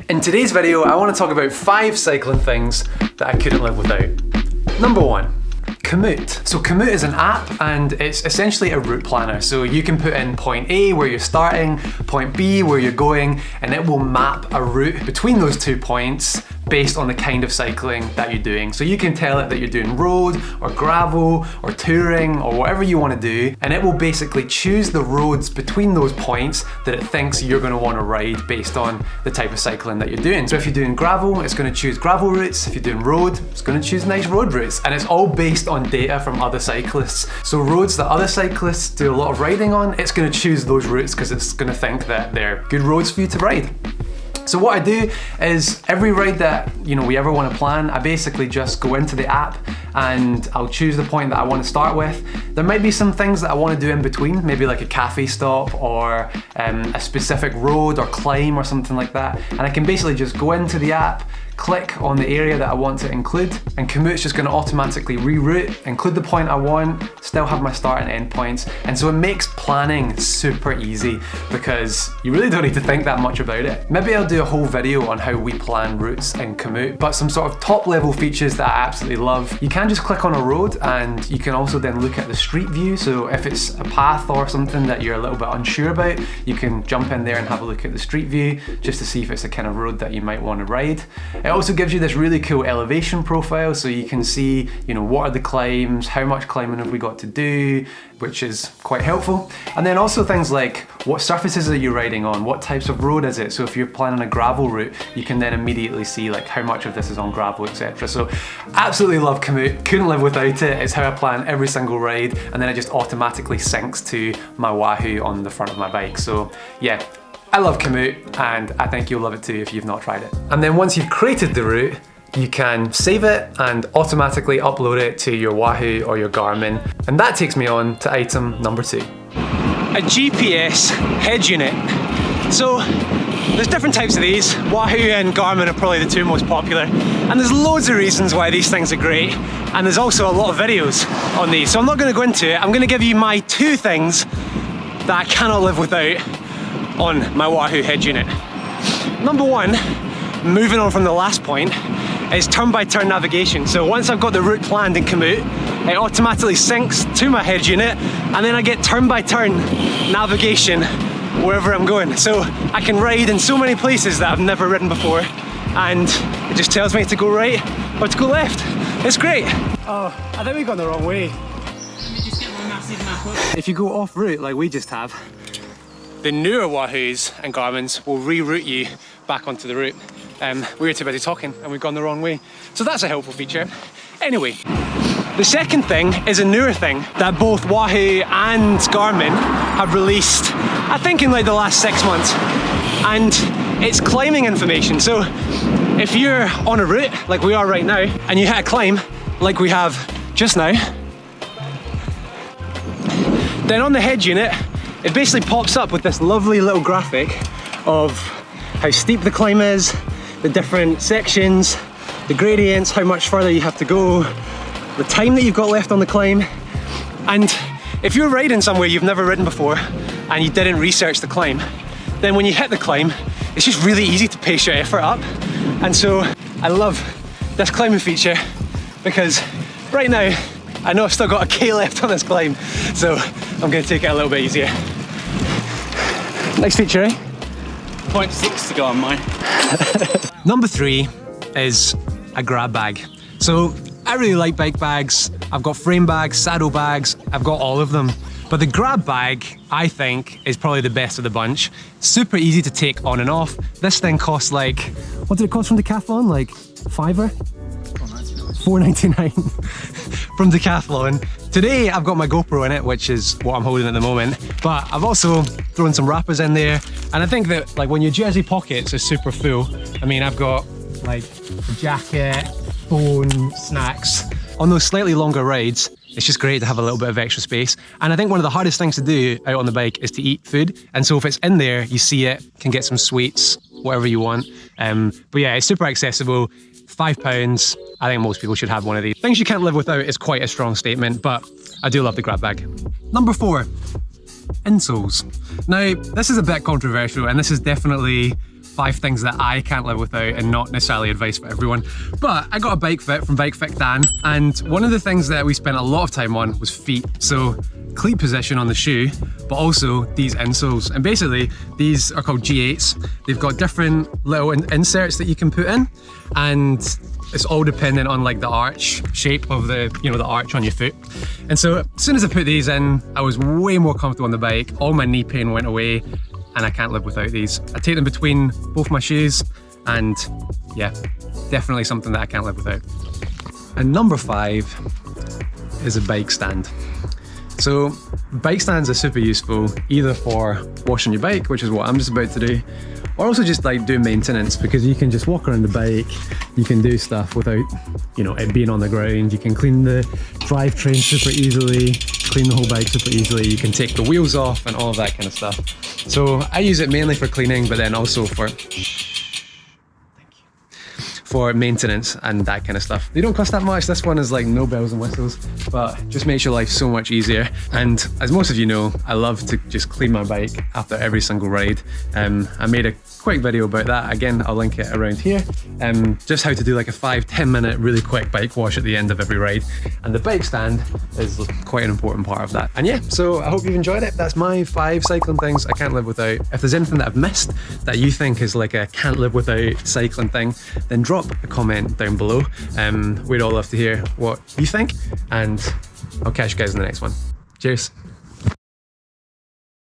In today's video, I want to talk about 5 cycling things that I couldn't live without. Number 1. Komoot. So Komoot is an app and it's essentially a route planner. So you can put in point A where you're starting, point B where you're going, and it will map a route between those 2 points based on the kind of cycling that you're doing. So you can tell it that you're doing road or gravel or touring or whatever you want to do, and it will basically choose the roads between those points that it thinks you're going to want to ride based on the type of cycling that you're doing. So if you're doing gravel, it's going to choose gravel routes. If you're doing road, it's going to choose nice road routes, and it's all based on data from other cyclists. So roads that other cyclists do a lot of riding on, it's going to choose those routes because it's going to think that they're good roads for you to ride. So what I do is every ride that we ever want to plan, I basically just go into the app and I'll choose the point that I want to start with. There might be some things that I want to do in between, maybe like a cafe stop or a specific road or climb or something like that. And I can basically just go into the app, click on the area that I want to include, and Komoot's just going to automatically reroute, include the point I want, still have my start and end points. And so it makes planning super easy because you really don't need to think that much about it. Maybe I'll do a whole video on how we plan routes in Komoot, but some sort of top level features that I absolutely love. You can just click on a road and you can also then look at the street view. So if it's a path or something that you're a little bit unsure about, you can jump in there and have a look at the street view just to see if it's the kind of road that you might want to ride. It also gives you this really cool elevation profile, so you can see, what are the climbs, how much climbing have we got to do, which is quite helpful. And then also things like what surfaces are you riding on, what types of road is it? So if you're planning a gravel route, you can then immediately see like how much of this is on gravel, etc. So absolutely love Komoot, couldn't live without it. It's how I plan every single ride, and then it just automatically syncs to my Wahoo on the front of my bike. So yeah, I love Komoot, and I think you'll love it too if you've not tried it. And then once you've created the route, you can save it and automatically upload it to your Wahoo or your Garmin. And that takes me on to item number 2. A GPS head unit. So there's different types of these. Wahoo and Garmin are probably the 2 most popular. And there's loads of reasons why these things are great. And there's also a lot of videos on these. So I'm not gonna go into it. I'm gonna give you my 2 things that I cannot live without on my Wahoo head unit. Number 1, moving on from the last point, is turn-by-turn navigation. So once I've got the route planned in Komoot, it automatically syncs to my head unit, and then I get turn-by-turn navigation wherever I'm going. So I can ride in so many places that I've never ridden before, and it just tells me to go right or to go left. It's great. Oh, I think we've gone the wrong way. Let me just get my massive map up. If you go off route like we just have, the newer Wahoos and Garmins will reroute you back onto the route. We were too busy talking and we've gone the wrong way. So that's a helpful feature. Anyway, the second thing is a newer thing that both Wahoo and Garmin have released, I think in like the last 6 months. And it's climbing information. So if you're on a route like we are right now and you hit a climb like we have just now, then on the head unit, it basically pops up with this lovely little graphic of how steep the climb is, the different sections, the gradients, how much further you have to go, the time that you've got left on the climb. And if you're riding somewhere you've never ridden before and you didn't research the climb, then when you hit the climb, it's just really easy to pace your effort up. And so I love this climbing feature because right now, I know I've still got a K left on this climb, so I'm gonna take it a little bit easier. Next feature, eh? 0.6 to go on mine. Number 3 is a grab bag. So I really like bike bags. I've got frame bags, saddle bags, I've got all of them. But the grab bag, I think, is probably the best of the bunch. Super easy to take on and off. This thing costs like, what did it cost from Decathlon? Like $5? $4.99 from Decathlon. Today I've got my GoPro in it, which is what I'm holding at the moment, but I've also thrown some Raphas in there, and I think that like when your jersey pockets are super full, I mean I've got like a jacket, phone, snacks. On those slightly longer rides, it's just great to have a little bit of extra space. And I think one of the hardest things to do out on the bike is to eat food, and so if it's in there, you see it, can get some sweets, whatever you want. But yeah, it's super accessible. £5, I think most people should have one of these. Things you can't live without is quite a strong statement, but I do love the grab bag. Number 4, insoles. Now, this is a bit controversial, and this is definitely 5 things that I can't live without and not necessarily advice for everyone. But I got a bike fit from Bike Fit Dan, and one of the things that we spent a lot of time on was feet. So cleat position on the shoe, but also these insoles. And basically, these are called G8s. They've got different little inserts that you can put in, and it's all dependent on like the arch shape of the, you know, the arch on your foot. And so as soon as I put these in, I was way more comfortable on the bike. All my knee pain went away, and I can't live without these. I take them between both my shoes, and yeah, definitely something that I can't live without. And number 5 is a bike stand. So bike stands are super useful either for washing your bike, which is what I'm just about to do, or also just like doing maintenance, because you can just walk around the bike, you can do stuff without, you know, it being on the ground. You can clean the drivetrain super easily, clean the whole bike super easily. You can take the wheels off and all of that kind of stuff. So I use it mainly for cleaning, but then also for maintenance and that kind of stuff. They don't cost that much. This one is like no bells and whistles, but just makes your life so much easier. And as most of you know, I love to just clean my bike after every single ride. I made a quick video about that. Again, I'll link it around here. Just how to do like a 5-10 minute really quick bike wash at the end of every ride. And the bike stand is quite an important part of that. And yeah, so I hope you've enjoyed it. That's my 5 cycling things I can't live without. If there's anything that I've missed that you think is like a can't live without cycling thing, then drop a comment down below. We'd all love to hear what you think, and I'll catch you guys in the next one. Cheers.